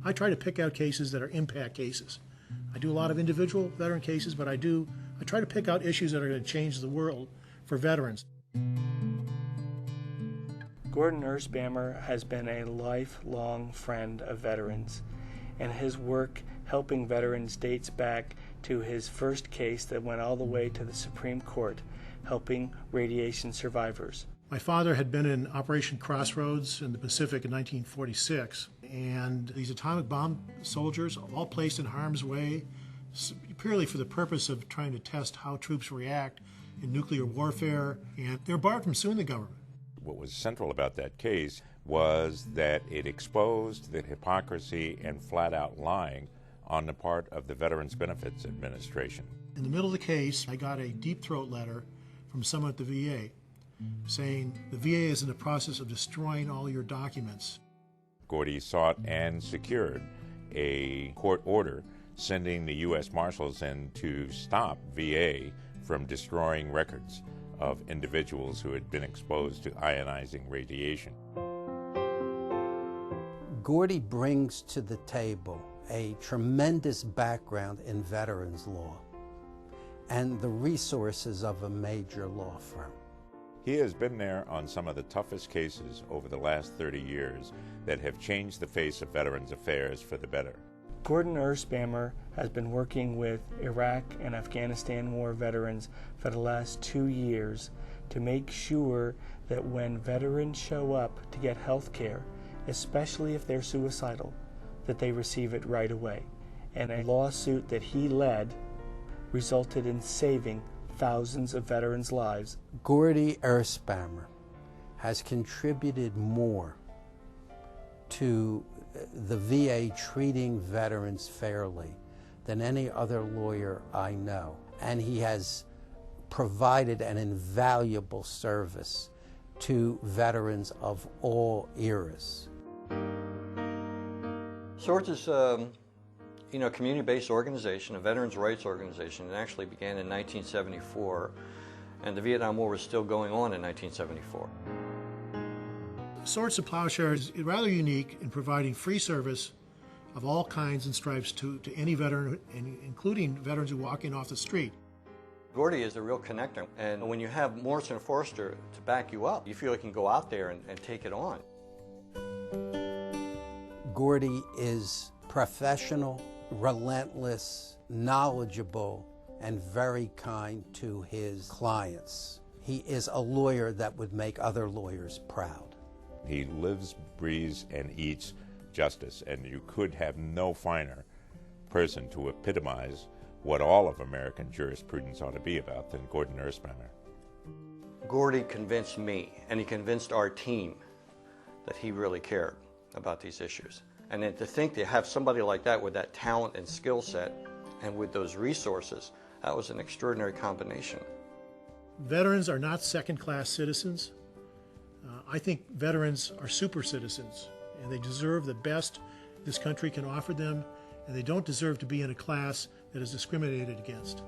I try to pick out cases that are impact cases. I do a lot of individual veteran cases, but I try to pick out issues that are going to change the world for veterans. Gordon Erspamer has been a lifelong friend of veterans, and his work helping veterans dates back to his first case that went all the way to the Supreme Court, helping radiation survivors. My father had been in Operation Crossroads in the Pacific in 1946, and these atomic bomb soldiers, all placed in harm's way, purely for the purpose of trying to test how troops react in nuclear warfare, and they're barred from suing the government. What was central about that case was that it exposed the hypocrisy and flat-out lying on the part of the Veterans Benefits Administration. In the middle of the case, I got a deep throat letter from someone at the VA saying the VA is in the process of destroying all your documents. Gordy sought and secured a court order sending the U.S. Marshals in to stop VA from destroying records of individuals who had been exposed to ionizing radiation. Gordy brings to the table a tremendous background in veterans law and the resources of a major law firm. He has been there on some of the toughest cases over the last 30 years that have changed the face of veterans affairs for the better. Gordon Erspamer has been working with Iraq and Afghanistan war veterans for the last 2 years to make sure that when veterans show up to get health care, especially if they're suicidal, that they receive it right away. And a lawsuit that he led resulted in saving thousands of veterans' lives. Gordy Erspamer has contributed more to the VA treating veterans fairly than any other lawyer I know. And he has provided an invaluable service to veterans of all eras. SWORD is a community-based organization, a veterans' rights organization. It actually began in 1974, and the Vietnam War was still going on in 1974. Swords to Plowshare is rather unique in providing free service of all kinds and stripes to any veteran, including veterans who walk in off the street. Gordy is a real connector, and when you have Morrison Foerster to back you up, you feel you can go out there and take it on. Gordy is professional, relentless, knowledgeable, and very kind to his clients. He is a lawyer that would make other lawyers proud. He lives, breathes, and eats justice, and you could have no finer person to epitomize what all of American jurisprudence ought to be about than Gordon Erspamer. Gordy convinced me, and he convinced our team, that he really cared about these issues. And then to think to have somebody like that with that talent and skill set and with those resources, that was an extraordinary combination. Veterans are not second-class citizens. I think veterans are super citizens, and they deserve the best this country can offer them, and they don't deserve to be in a class that is discriminated against.